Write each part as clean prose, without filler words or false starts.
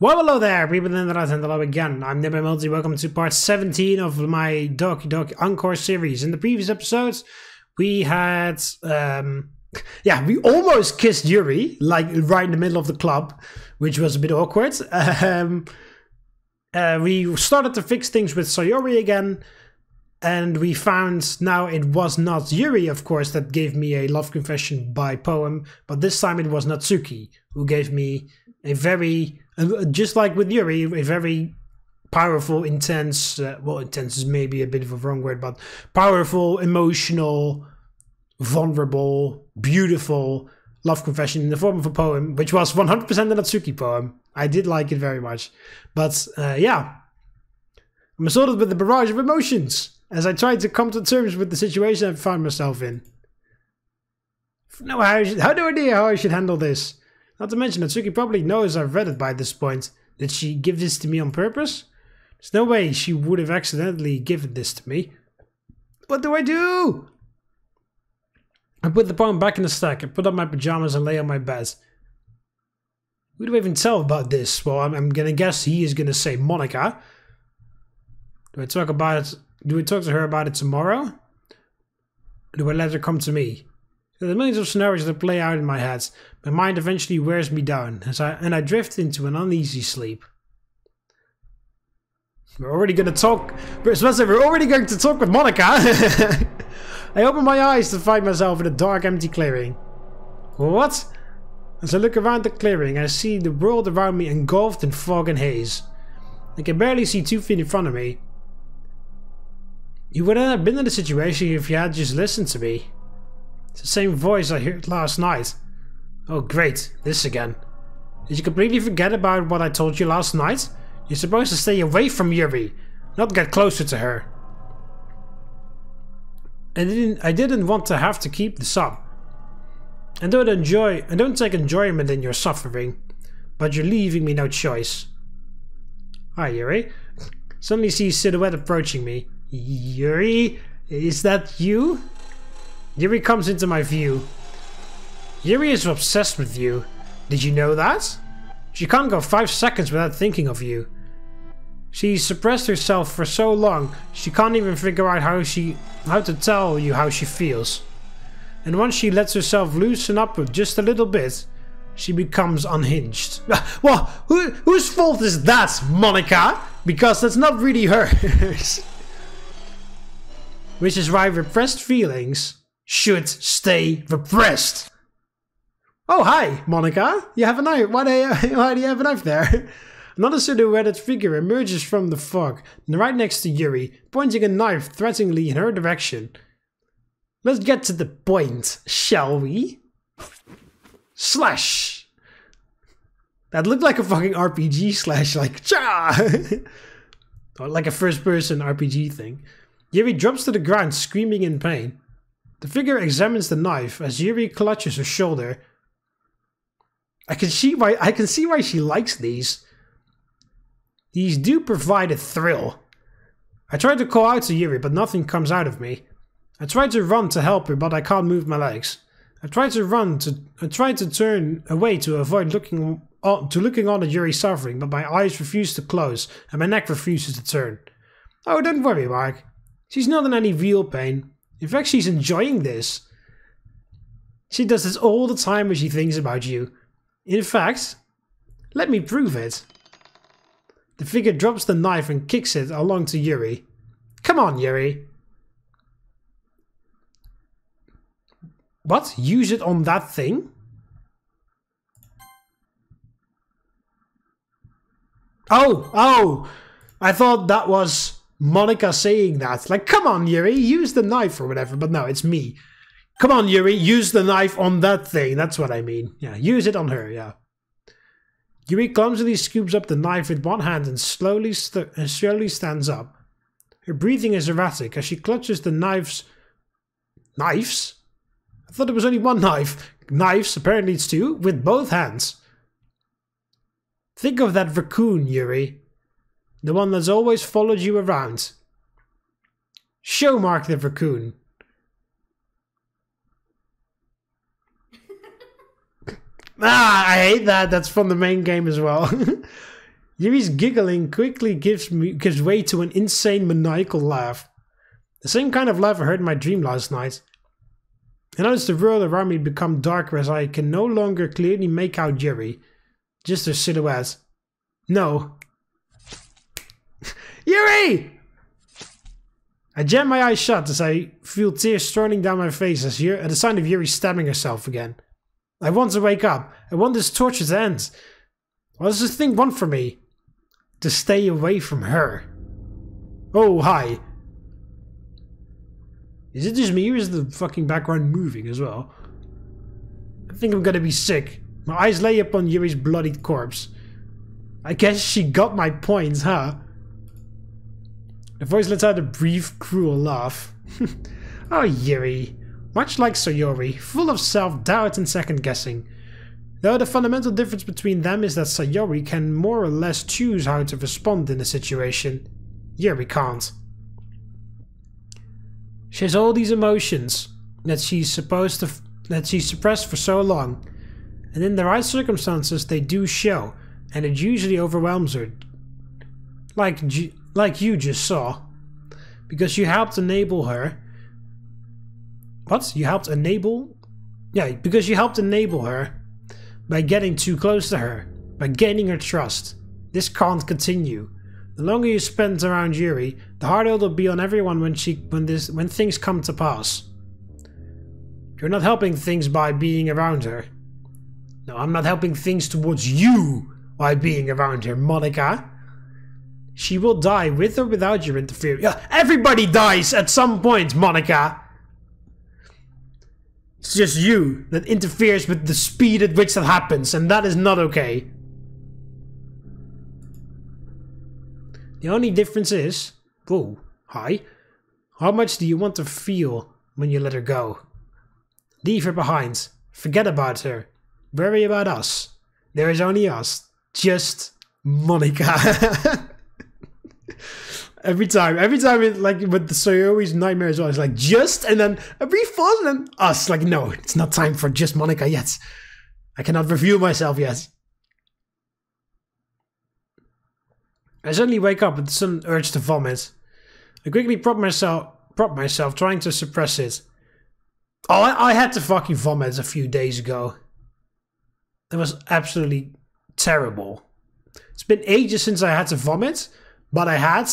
Well, hello there, people in the right and hello again. I'm TheMBmulti. Welcome to part 17 of my Doki Doki Encore series. In the previous episodes, we had, we almost kissed Yuri, like right in the middle of the club, which was a bit awkward. We started to fix things with Sayori again, and we found now it was not Yuri, of course, that gave me a love confession by poem, but this time it was Natsuki, who gave me a very, just like with Yuri, a very powerful, intense, well, intense is maybe a bit of a wrong word, but powerful, emotional, vulnerable, beautiful love confession in the form of a poem, which was 100% a Natsuki poem. I did like it very much. But, yeah, I'm assaulted with a barrage of emotions as I tried to come to terms with the situation I found myself in. No, how no idea how I should handle this. Not to mention, Natsuki probably knows I've read it by this point. Did she give this to me on purpose? There's no way she would have accidentally given this to me. What do I do? I put the poem back in the stack. I put on my pajamas and lay on my bed. Who do I even tell about this? Well, I'm gonna guess he is gonna say Monika. Do I talk about it? Do we talk to her about it tomorrow? Or do I let her come to me? There are millions of scenarios that play out in my head. My mind eventually wears me down, and I drift into an uneasy sleep. We're already going to talk. We're already going to talk with Monika. I open my eyes to find myself in a dark, empty clearing. What? As I look around the clearing, I see the world around me engulfed in fog and haze. I can barely see 2 feet in front of me. You wouldn't have been in this situation if you had just listened to me. It's the same voice I heard last night. Oh great, this again. Did you completely forget about what I told you last night? You're supposed to stay away from Yuri, not get closer to her. I didn't want to have to keep this up. I don't take enjoyment in your suffering, but you're leaving me no choice. Hi Yuri. Suddenly see a silhouette approaching me. Yuri, is that you? Yuri comes into my view. Yuri is obsessed with you. Did you know that? She can't go 5 seconds without thinking of you. She suppressed herself for so long, she can't even figure out how to tell you how she feels. And once she lets herself loosen up just a little bit, she becomes unhinged. Well, whose fault is that, Monika? Because that's not really hers. Which is why repressed feelings should stay repressed. Oh, hi, Monika. You have a knife. Why do you have a knife there? Another silhouetted figure emerges from the fog, right next to Yuri, pointing a knife threateningly in her direction. Let's get to the point, shall we? Slash! That looked like a fucking RPG slash, like, cha! Or like a first-person RPG thing. Yuri drops to the ground, screaming in pain. The figure examines the knife as Yuri clutches her shoulder. I can see why she likes these. These do provide a thrill. I try to call out to Yuri, but nothing comes out of me. I try to run to help her, but I can't move my legs. I try to turn away to avoid looking on at Yuri suffering, but my eyes refuse to close and my neck refuses to turn. Oh, don't worry, Mark. She's not in any real pain. In fact, she's enjoying this. She does this all the time when she thinks about you. In fact, let me prove it. The figure drops the knife and kicks it along to Yuri. Come on, Yuri. What? Use it on that thing? Oh! I thought that was Monika saying that. Like, come on, Yuri, use the knife or whatever. But no, it's me. Come on, Yuri, use the knife on that thing. That's what I mean. Yeah, use it on her, yeah. Yuri clumsily scoops up the knife with one hand and slowly stands up. Her breathing is erratic as she clutches the knives. Knives? I thought there was only one knife. Knives, apparently it's 2, with both hands. Think of that raccoon, Yuri. The one that's always followed you around. Show Mark the raccoon. Ah, I hate that. That's from the main game as well. Yuri's giggling quickly gives way to an insane maniacal laugh. The same kind of laugh I heard in my dream last night. I notice the world around me become darker as I can no longer clearly make out Yuri. Just her silhouette. No. Yuri! I jam my eyes shut as I feel tears streaming down my face at the sound of Yuri stabbing herself again. I want to wake up. I want this torture to end. What does this thing want from me? To stay away from her. Oh, hi. Is it just me or is the fucking background moving as well? I think I'm gonna be sick. My eyes lay upon Yuri's bloodied corpse. I guess she got my point, huh? The voice lets out a brief, cruel laugh. Oh, Yuri. Much like Sayori, full of self-doubt and second-guessing. Though the fundamental difference between them is that Sayori can more or less choose how to respond in a situation. Yuri can't. She has all these emotions that she's suppressed for so long, and in the right circumstances they do show, and it usually overwhelms her. Like you just saw. Because you helped enable her. What? You helped enable? Yeah, because you helped enable her by getting too close to her, by gaining her trust. This can't continue. The longer you spend around Yuri, the harder it'll be on everyone when things come to pass. You're not helping things by being around her. No, I'm not helping things towards you by being around her, Monika. She will die with or without your interference. Yeah, everybody dies at some point, Monika. It's just you that interferes with the speed at which that happens, and that is not okay. The only difference is... Whoa, hi. How much do you want to feel when you let her go? Leave her behind. Forget about her. Worry about us. There is only us. Just Monika. Every time it, like with the Sayori's nightmares, I was like, just, and then a brief pause, and then us. Like, no, it's not time for just Monika yet. I cannot reveal myself yet. I suddenly wake up with the sudden urge to vomit. I quickly prop myself, trying to suppress it. Oh, I had to fucking vomit a few days ago. It was absolutely terrible. It's been ages since I had to vomit. But I had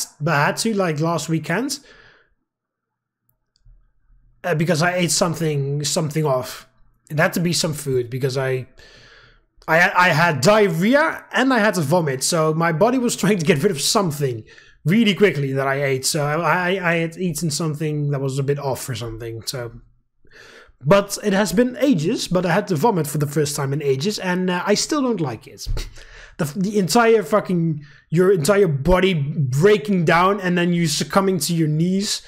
to, like last weekend, because I ate something off. It had to be some food because I had diarrhea and I had to vomit. So my body was trying to get rid of something really quickly that I ate. So I had eaten something that was a bit off or something. So, but it has been ages. But I had to vomit for the first time in ages, and I still don't like it. The entire fucking, your entire body breaking down and then you succumbing to your knees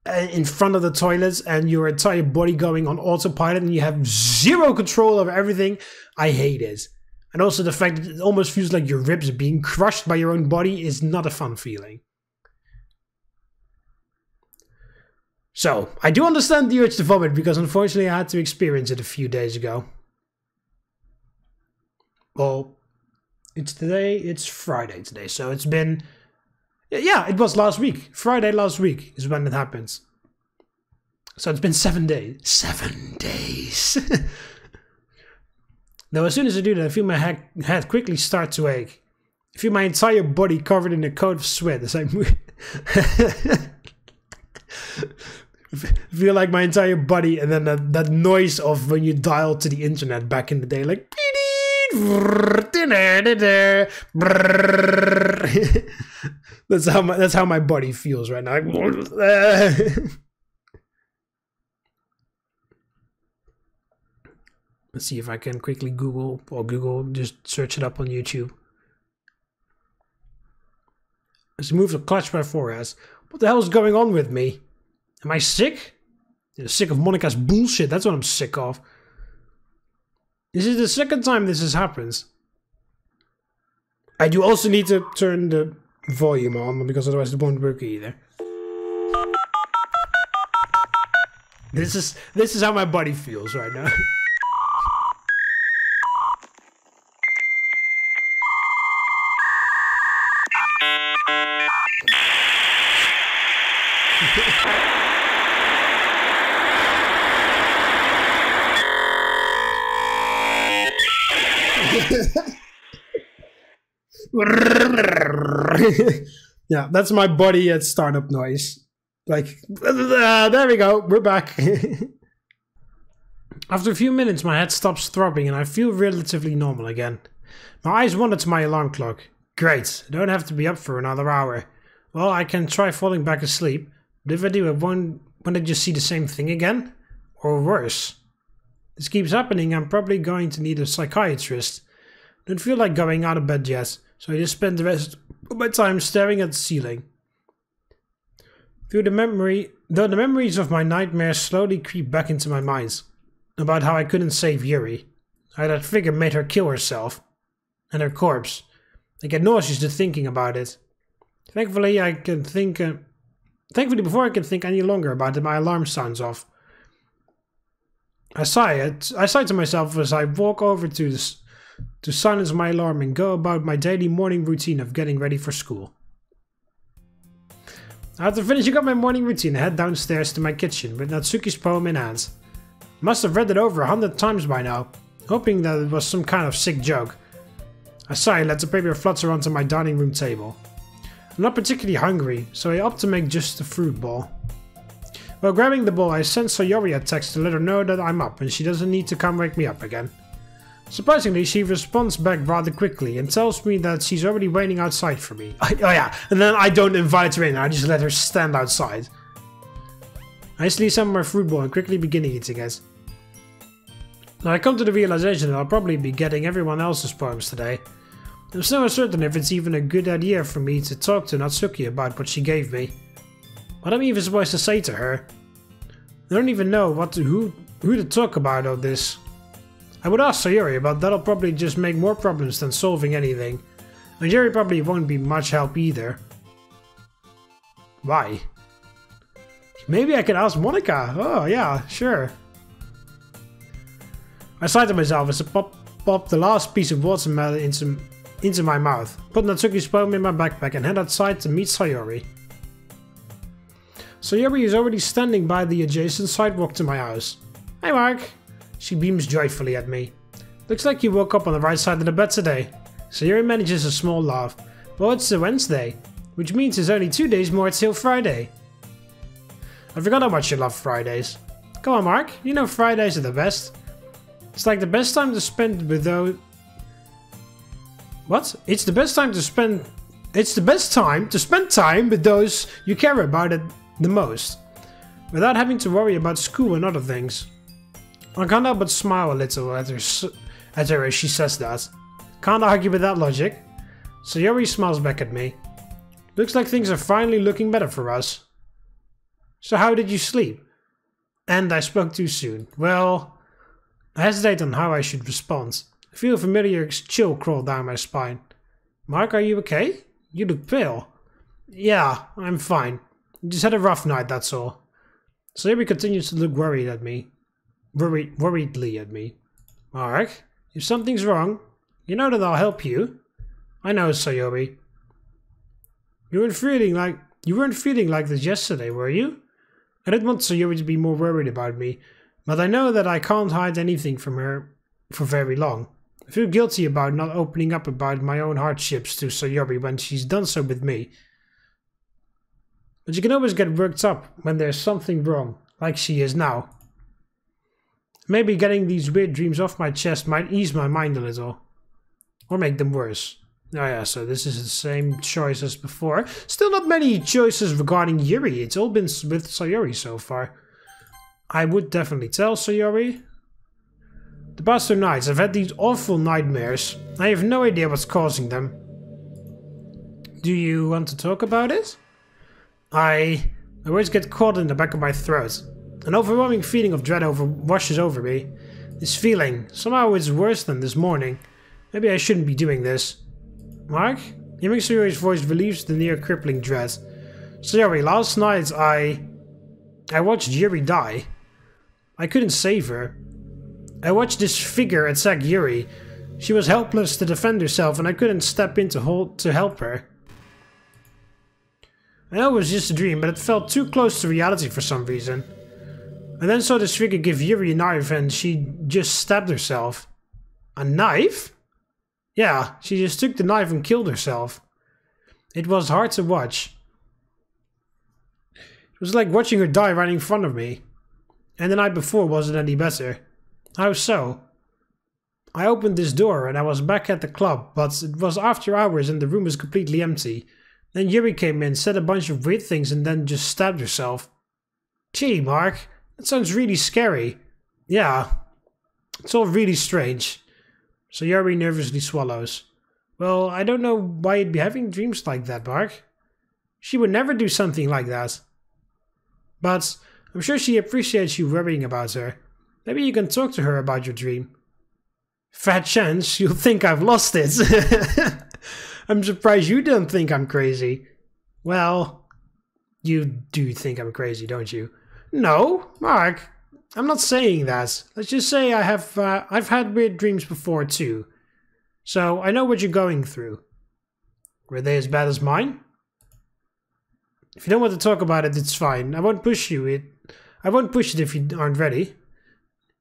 in front of the toilet and your entire body going on autopilot and you have zero control over everything. I hate it. And also the fact that it almost feels like your ribs are being crushed by your own body is not a fun feeling. So, I do understand the urge to vomit because unfortunately I had to experience it a few days ago. Well... It's Friday today, so it's been... Yeah, it was last week. Friday last week is when it happened. So it's been 7 days. 7 days! Now, as soon as I do that, I feel my head quickly start to ache. I feel my entire body covered in a coat of sweat as I move. I feel like my entire body, and then that noise of when you dial to the internet back in the day, like... That's how my body feels right now. Let's see if I can quickly Google, just search it up on YouTube. Let's move to clutch my forehead. What the hell is going on with me? Am I sick? I'm sick of Monika's bullshit. That's what I'm sick of. This is the second time this has happened. I do also need to turn the volume on because otherwise it won't work either. This is how my body feels right now. Yeah, that's my body at startup noise. Like, there we go, we're back. After a few minutes, my head stops throbbing and I feel relatively normal again. My eyes wander to my alarm clock. Great, I don't have to be up for another hour. Well, I can try falling back asleep, but if I do, won't I just see the same thing again? Or worse? This keeps happening, I'm probably going to need a psychiatrist. Don't feel like going out of bed yet, so I just spend the rest of my time staring at the ceiling. Though the memories of my nightmares slowly creep back into my mind, about how I couldn't save Yuri, how that figure made her kill herself, and her corpse. I get nauseous just thinking about it. Thankfully, before I can think any longer about it, my alarm sounds off. I sigh to myself as I walk over to silence my alarm and go about my daily morning routine of getting ready for school. After finishing up my morning routine, I head downstairs to my kitchen with Natsuki's poem in hand. Must have read it over 100 times by now, hoping that it was some kind of sick joke. I sigh and let the paper flutter onto my dining room table. I'm not particularly hungry, so I opt to make just a fruit bowl. While grabbing the bowl, I send Sayori a text to let her know that I'm up and she doesn't need to come wake me up again. Surprisingly, she responds back rather quickly and tells me that she's already waiting outside for me. Oh yeah, and then I don't invite her in, I just let her stand outside. I hastily assemble my fruit bowl and quickly begin eating it. Now I come to the realization that I'll probably be getting everyone else's poems today. I'm still uncertain if it's even a good idea for me to talk to Natsuki about what she gave me. What am I even supposed to say to her? I don't even know who to talk about all this. I would ask Sayori, but that'll probably just make more problems than solving anything. And Yuri probably won't be much help either. Why? Maybe I could ask Monika. Oh yeah, sure. I sigh to myself as I pop the last piece of watermelon into my mouth, put Natsuki's poem in my backpack and head outside to meet Sayori. Sayori is already standing by the adjacent sidewalk to my house. Hey Mark! She beams joyfully at me. Looks like you woke up on the right side of the bed today. Sayori manages a small laugh. Well, it's a Wednesday, which means it's only 2 days more till Friday. I forgot how much you love Fridays. Come on Mark, you know Fridays are the best. It's like the best time to spend with those... What? It's the best time to spend time with those you care about it the most, without having to worry about school and other things. I can't help but smile a little at her as she says that. Can't argue with that logic. Sayori smiles back at me. Looks like things are finally looking better for us. So how did you sleep? And I spoke too soon. Well, I hesitate on how I should respond. I feel a familiar chill crawl down my spine. Mark, are you okay? You look pale. Yeah, I'm fine. Just had a rough night, that's all. Sayori continues to look worriedly at me. Mark, if something's wrong, you know that I'll help you. I know, Sayori. You weren't feeling like this yesterday, were you? I didn't want Sayori to be more worried about me, but I know that I can't hide anything from her for very long. I feel guilty about not opening up about my own hardships to Sayori when she's done so with me. But you can always get worked up when there's something wrong, like she is now. Maybe getting these weird dreams off my chest might ease my mind a little. Or make them worse. Oh yeah, so this is the same choice as before. Still not many choices regarding Yuri. It's all been with Sayori so far. I would definitely tell Sayori. The past 2 nights I've had these awful nightmares. I have no idea what's causing them. Do you want to talk about it? My words get caught in the back of my throat. An overwhelming feeling of dread washes over me. This feeling, somehow it's worse than this morning. Maybe I shouldn't be doing this. Mark? Hearing Sayori's voice relieves the near crippling dread. Sayori, last night I watched Yuri die. I couldn't save her. I watched this figure attack Yuri. She was helpless to defend herself and I couldn't step in to help her. I know it was just a dream, but it felt too close to reality for some reason. I then saw this figure give Yuri a knife and she just stabbed herself. A knife? Yeah, she just took the knife and killed herself. It was hard to watch. It was like watching her die right in front of me. And the night before wasn't any better. How so? I opened this door and I was back at the club, but it was after hours and the room was completely empty. Then Yuri came in, said a bunch of weird things and then just stabbed herself. Gee, Mark, that sounds really scary. Yeah, it's all really strange. So Yuri nervously swallows. Well, I don't know why you'd be having dreams like that, Mark. She would never do something like that. But I'm sure she appreciates you worrying about her. Maybe you can talk to her about your dream. Fat chance you'll think I've lost it. I'm surprised you don't think I'm crazy. Well, you do think I'm crazy, don't you? No, Mark, I'm not saying that. Let's just say I've had weird dreams before too. So I know what you're going through. Were they as bad as mine? If you don't want to talk about it, it's fine. I won't push you. I won't push it if you aren't ready.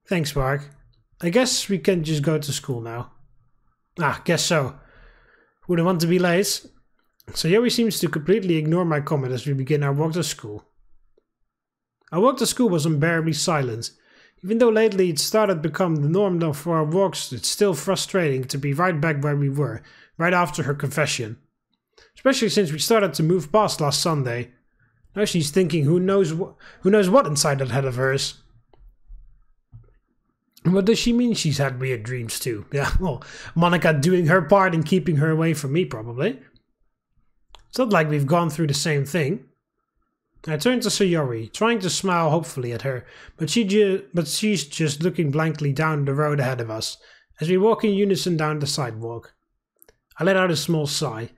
Thanks, Mark. I guess we can just go to school now. Ah, guess so. Wouldn't want to be late. So Yuri seems to completely ignore my comment as we begin our walk to school. Our walk to school was unbearably silent. Even though lately it started to become the norm for our walks, it's still frustrating to be right back where we were, right after her confession. Especially since we started to move past last Sunday. Now she's thinking who knows what inside that head of hers. What does she mean she's had weird dreams too? Yeah, well, Monika doing her part in keeping her away from me, probably. It's not like we've gone through the same thing. I turned to Sayori, trying to smile hopefully at her, but she's just looking blankly down the road ahead of us, as we walk in unison down the sidewalk. I let out a small sigh.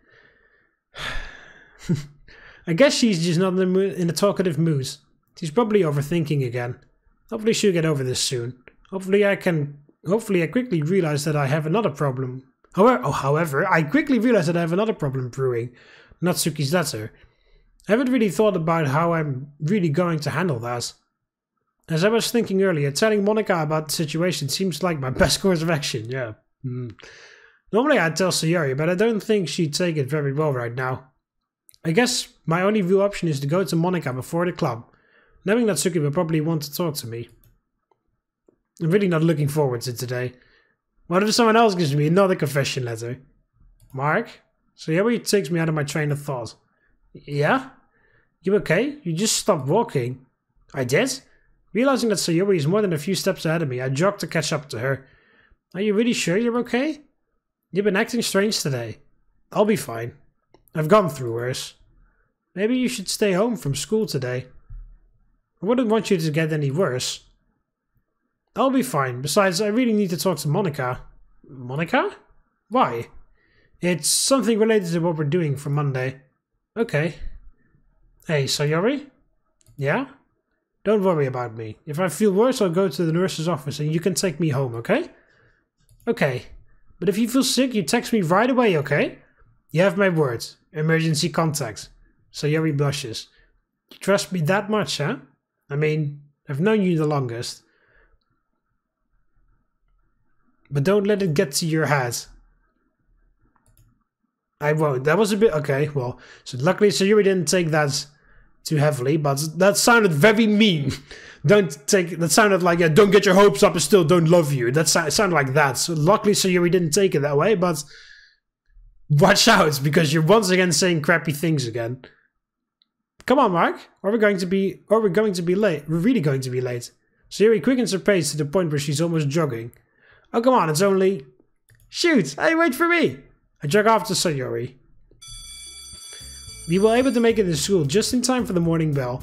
I guess she's just not in a talkative mood. She's probably overthinking again. Hopefully she'll get over this soon. Hopefully I quickly realize that I have another problem. However, I quickly realize that I have another problem brewing. Natsuki's letter. I haven't really thought about how I'm really going to handle that. As I was thinking earlier, telling Monika about the situation seems like my best course of action, yeah. Normally I'd tell Sayori, but I don't think she'd take it very well right now. I guess my only real option is to go to Monika before the club, knowing that Natsuki will probably want to talk to me. I'm really not looking forward to today. What if someone else gives me another confession letter? Mark? Sayori takes me out of my train of thought. Yeah? You okay? You just stopped walking. I did? Realizing that Sayori is more than a few steps ahead of me, I jogged to catch up to her. Are you really sure you're okay? You've been acting strange today. I'll be fine. I've gone through worse. Maybe you should stay home from school today. I wouldn't want you to get any worse. I'll be fine. Besides, I really need to talk to Monika. Monika? Why? It's something related to what we're doing for Monday. Okay. Hey, Sayori? Yeah? Don't worry about me. If I feel worse, I'll go to the nurse's office and you can take me home, okay? Okay. But if you feel sick, you text me right away, okay? You have my word. Emergency contact. Sayori blushes. You trust me that much, huh? I mean, I've known you the longest. But don't let it get to your head. I won't. That was a bit... Okay, well. So luckily Sayori didn't take that too heavily, but that sounded very mean. That sounded like, yeah, don't get your hopes up and still don't love you. It sounded like that. So luckily Sayori didn't take it that way, but... Watch out, because you're once again saying crappy things again. Come on, Mark. Or we're going to be late. We're really going to be late. Sayori quickens her pace to the point where she's almost jogging. Oh, come on, it's only... Shoot! Hey, wait for me! I jog after Sayori. We were able to make it to school just in time for the morning bell.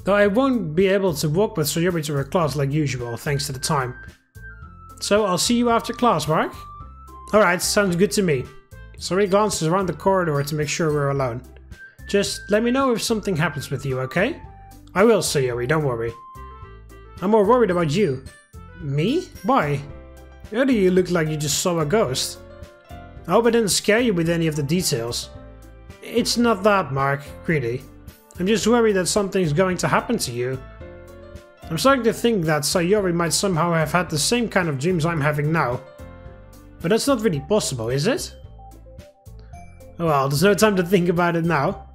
Though I won't be able to walk with Sayori to her class like usual, thanks to the time. So, I'll see you after class, Mark? Alright, sounds good to me. Sayori glances around the corridor to make sure we're alone. Just let me know if something happens with you, okay? I will, Sayori, don't worry. I'm more worried about you. Me? Why? Earlier you looked like you just saw a ghost. I hope I didn't scare you with any of the details. It's not that, Mark, really. I'm just worried that something's going to happen to you. I'm starting to think that Sayori might somehow have had the same kind of dreams I'm having now. But that's not really possible, is it? Well, there's no time to think about it now.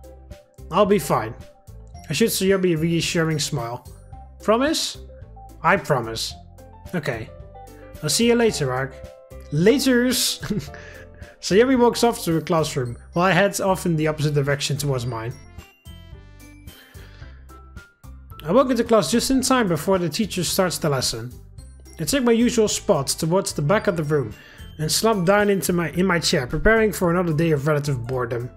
I'll be fine. I shoot Sayori a reassuring smile. Promise? I promise. Okay. I'll see you later, Ark. Laters! Sayori walks off to her classroom, while I head off in the opposite direction towards mine. I walk into class just in time before the teacher starts the lesson. I take my usual spot towards the back of the room and slump down in my chair, preparing for another day of relative boredom.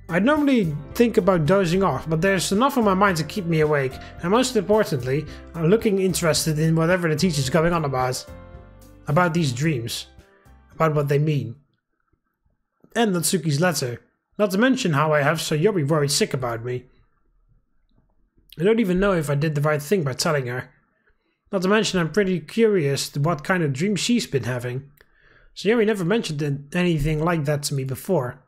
I normally think about dozing off, but there's enough on my mind to keep me awake, and most importantly, I'm looking interested in whatever the teacher's going on about. About these dreams. About what they mean. And Natsuki's letter. Not to mention how I have Sayori worried sick about me. I don't even know if I did the right thing by telling her. Not to mention I'm pretty curious what kind of dream she's been having. Sayori never mentioned anything like that to me before.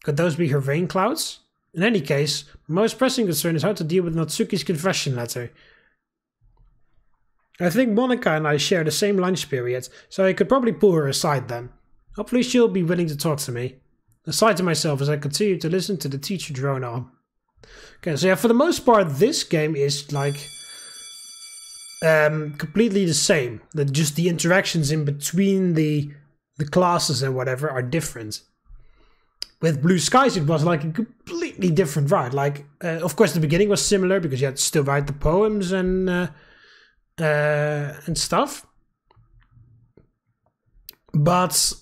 Could those be her rain clouds? In any case, my most pressing concern is how to deal with Natsuki's confession letter. I think Monika and I share the same lunch period, so I could probably pull her aside then. Hopefully she'll be willing to talk to me. Aside to myself as I continue to listen to the teacher drone on. Okay, so yeah, for the most part this game is like completely the same. That just the interactions in between the classes and whatever are different. With Blue Skies it was like a completely different ride. Like, of course the beginning was similar because you had to still write the poems and stuff. But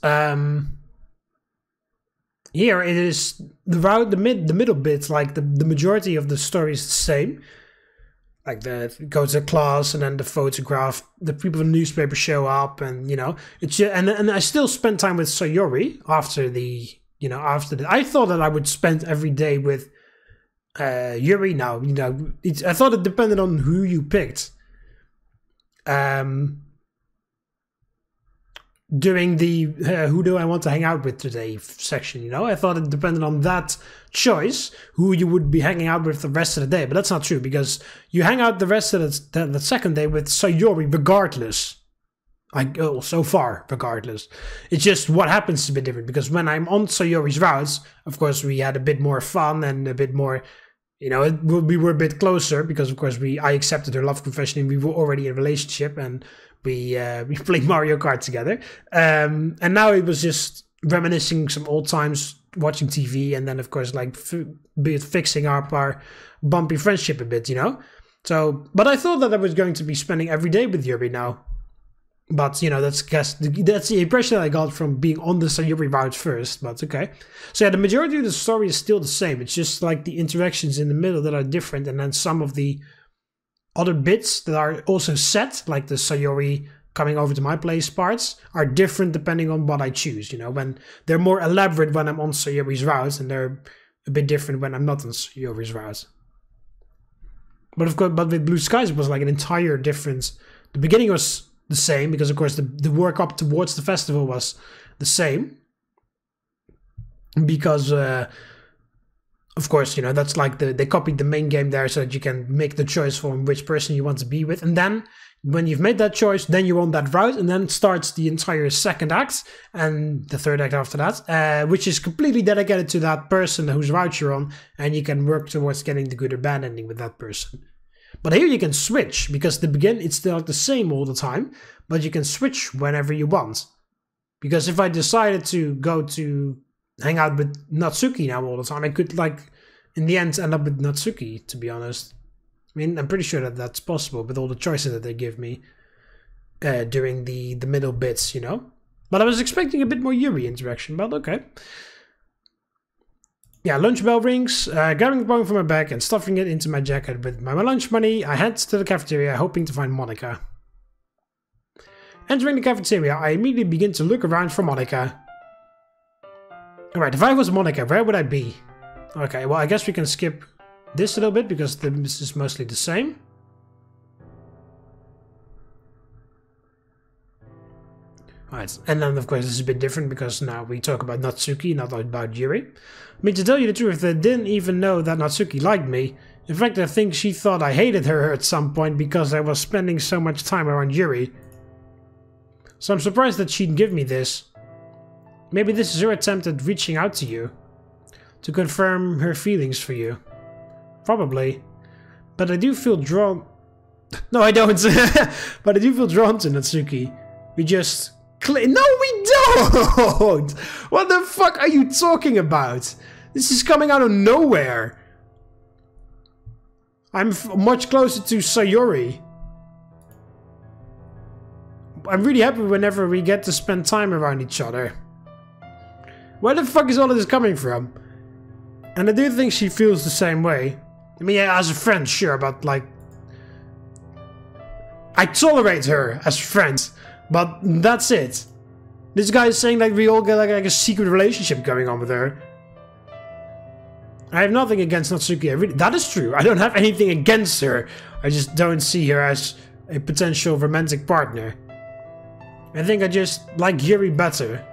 here it is the route, the middle bit, like the majority of the story is the same. Like go to class and then the photograph, the people in the newspaper show up, and you know it's just, and I still spend time with Sayori after the I thought that I would spend every day with Yuri. Now I thought it depended on who you picked. During the who do I want to hang out with today section, I thought it depended on that choice who you would be hanging out with the rest of the day, but that's not true because you hang out the rest of the second day with Sayori regardless. So far, regardless. It's just what happens to be different because when I'm on Sayori's routes, of course we had a bit more fun and a bit more, we were a bit closer because of course I accepted her love confession and we were already in a relationship and we played Mario Kart together. And now it was just reminiscing some old times, watching TV, and then of course like fixing up our bumpy friendship a bit, So, but I thought that I was going to be spending every day with Yuri now. But, that's the impression I got from being on the Sayori route first, but okay. So yeah, the majority of the story is still the same. It's just like the interactions in the middle that are different, and then some of the other bits that are also set, like the Sayori coming over to my place parts, are different depending on what I choose, when they're more elaborate when I'm on Sayori's route, and they're a bit different when I'm not on Sayori's route. But of course, with Blue Skies it was like an entire difference. The beginning was the same because of course the work up towards the festival was the same because of course that's like they copied the main game there so that you can make the choice for which person you want to be with, and then when you've made that choice then you're on that route, and then starts the entire second act and the third act after that, which is completely dedicated to that person whose route you're on, and you can work towards getting the good or bad ending with that person. But here you can switch, because it's still the same all the time, but you can switch whenever you want. Because if I decided to go to hang out with Natsuki now all the time, I could, in the end end up with Natsuki, to be honest. I mean, I'm pretty sure that that's possible with all the choices that they give me during the middle bits, But I was expecting a bit more Yuri interaction, but okay. Yeah, lunch bell rings, grabbing the phone from my bag and stuffing it into my jacket with my lunch money, I head to the cafeteria hoping to find Monika. Entering the cafeteria, I immediately begin to look around for Monika. Alright, if I was Monika, where would I be? Okay, well I guess we can skip this a little bit because this is mostly the same. Right, and then of course this is a bit different because now we talk about Natsuki, not about Yuri. I mean, to tell you the truth, I didn't even know that Natsuki liked me. In fact, I think she thought I hated her at some point because I was spending so much time around Yuri. So I'm surprised that she'd give me this. Maybe this is her attempt at reaching out to you. To confirm her feelings for you. Probably. But I do feel drawn... No, I don't. But I do feel drawn to Natsuki. We just... No, we don't! What the fuck are you talking about? This is coming out of nowhere. I'm much closer to Sayori. I'm really happy whenever we get to spend time around each other. Where the fuck is all of this coming from? And I do think she feels the same way. I mean, yeah, as a friend, sure, but like... I tolerate her as friends. But that's it. This guy is saying that we all get like a secret relationship going on with her. I have nothing against Natsuki. That is true. I don't have anything against her. I just don't see her as a potential romantic partner. I think I just like Yuri better.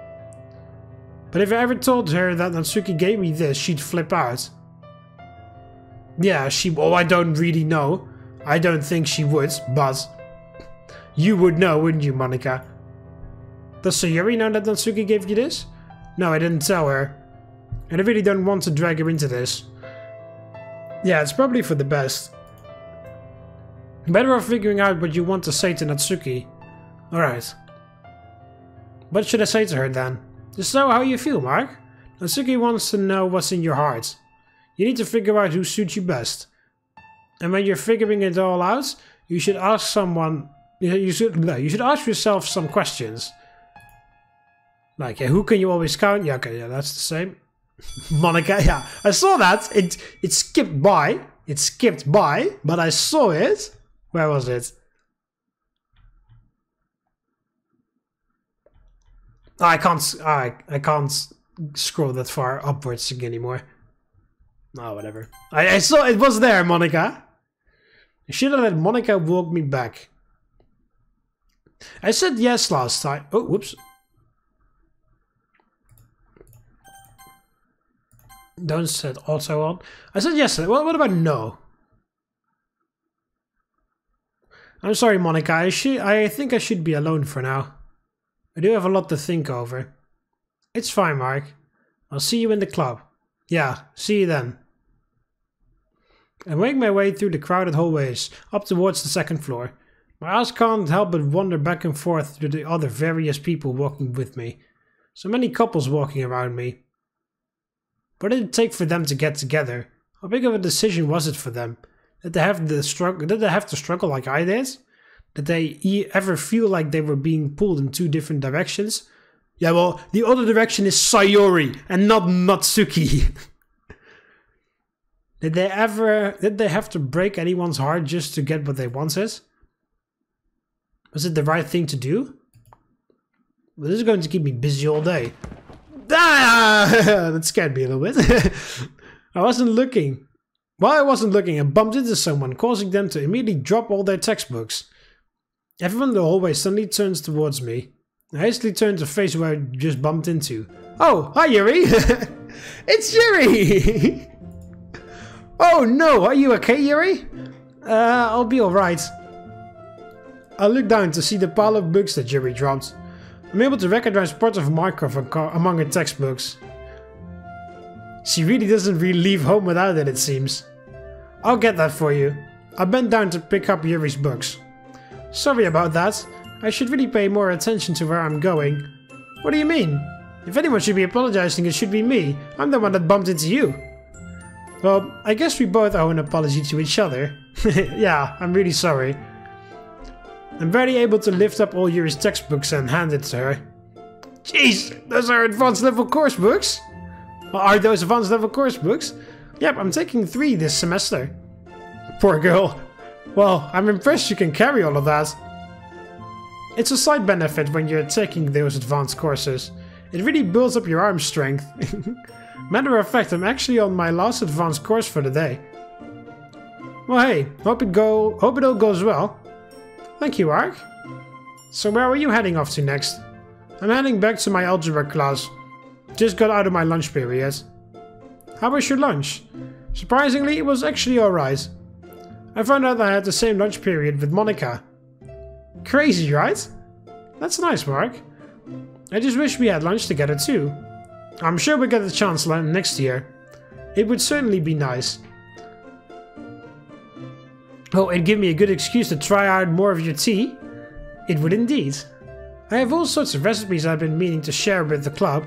But if I ever told her that Natsuki gave me this, she'd flip out. Yeah, well, I don't really know. I don't think she would, but... You would know, wouldn't you, Monika? Does Sayori know that Natsuki gave you this? No, I didn't tell her. And I really don't want to drag her into this. Yeah, it's probably for the best. Better off figuring out what you want to say to Natsuki. Alright. What should I say to her then? Just know how you feel, Mark. Natsuki wants to know what's in your heart. You need to figure out who suits you best. And when you're figuring it all out, you should ask someone... You should ask yourself some questions. Like, yeah, who can you always count? Yeah, okay, yeah, that's the same. Monika, yeah. I saw that. It skipped by. It skipped by, but I saw it. Where was it? Oh, I can't scroll that far upwards anymore. Oh, whatever. I saw it was there, Monika. I should have let Monika walk me back. I said yes last time. Oh, whoops. Don't set auto on. I said yes. What about no? I'm sorry, Monika. I think I should be alone for now. I do have a lot to think over. It's fine, Mark. I'll see you in the club. Yeah, see you then. I make my way through the crowded hallways, up towards the second floor. My eyes can't help but wander back and forth to the other various people walking with me. So many couples walking around me. What did it take for them to get together? How big of a decision was it for them? Did they have to struggle like I did? Did they ever feel like they were being pulled in two different directions? Yeah, well, the other direction is Sayori and not Natsuki. Did they have to break anyone's heart just to get what they wanted? Was it the right thing to do? Well, this is going to keep me busy all day. Ah! That scared me a little bit. I wasn't looking. While I wasn't looking, I bumped into someone, causing them to immediately drop all their textbooks. Everyone in the hallway suddenly turns towards me. I hastily turn to face who I just bumped into. Oh, hi Yuri! It's Yuri! Oh no, are you okay, Yuri? I'll be alright. I look down to see the pile of books that Yuri dropped. I'm able to recognize part of a marker among her textbooks. She really doesn't leave home without it, it seems. I'll get that for you. I bent down to pick up Yuri's books. Sorry about that. I should really pay more attention to where I'm going. What do you mean? If anyone should be apologizing, it should be me. I'm the one that bumped into you. Well, I guess we both owe an apology to each other. Yeah, I'm really sorry. I'm barely able to lift up all Yuri's textbooks and hand it to her. Jeez, those are advanced level course books? Well, are those advanced level course books? Yep, I'm taking 3 this semester. Poor girl. Well, I'm impressed you can carry all of that. It's a side benefit when you're taking those advanced courses. It really builds up your arm strength. Matter of fact, I'm actually on my last advanced course for the day. Well, hey, hope it all goes well. Thank you, Ark. So where are you heading off to next? I'm heading back to my algebra class. Just got out of my lunch period. How was your lunch? Surprisingly, it was actually alright. I found out I had the same lunch period with Monika. Crazy, right? That's nice, Mark. I just wish we had lunch together too. I'm sure we'll get the chance next year. It would certainly be nice. Oh, it'd give me a good excuse to try out more of your tea. It would indeed. I have all sorts of recipes I've been meaning to share with the club.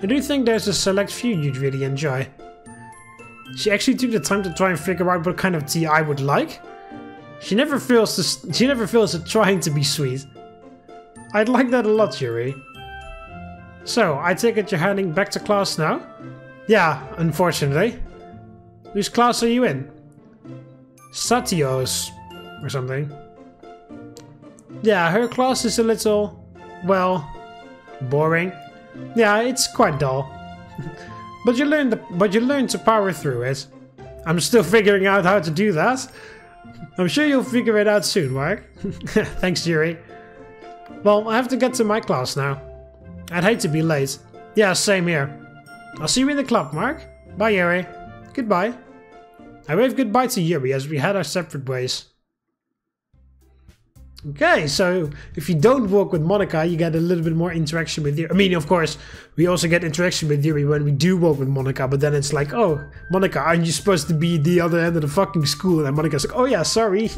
I do think there's a select few you'd really enjoy. She actually took the time to try and figure out what kind of tea I would like. She never fails at trying to be sweet. I'd like that a lot, Yuri. So, I take it you're heading back to class now? Yeah, unfortunately. Whose class are you in? Satio's or something. Yeah, her class is a little, well, boring. Yeah, it's quite dull. but you learn to power through it. I'm still figuring out how to do that. I'm sure you'll figure it out soon, Mark. Thanks, Yuri. Well, I have to get to my class now. I'd hate to be late. Yeah, same here. I'll see you in the club, Mark. Bye, Yuri. Goodbye. I wave goodbye to Yuri as we head our separate ways. Okay, so if you don't walk with Monika, you get a little bit more interaction with Yuri. I mean, of course, we also get interaction with Yuri when we do walk with Monika, but then it's like, oh, Monika, aren't you supposed to be the other end of the fucking school? And Monika's like, oh yeah, sorry.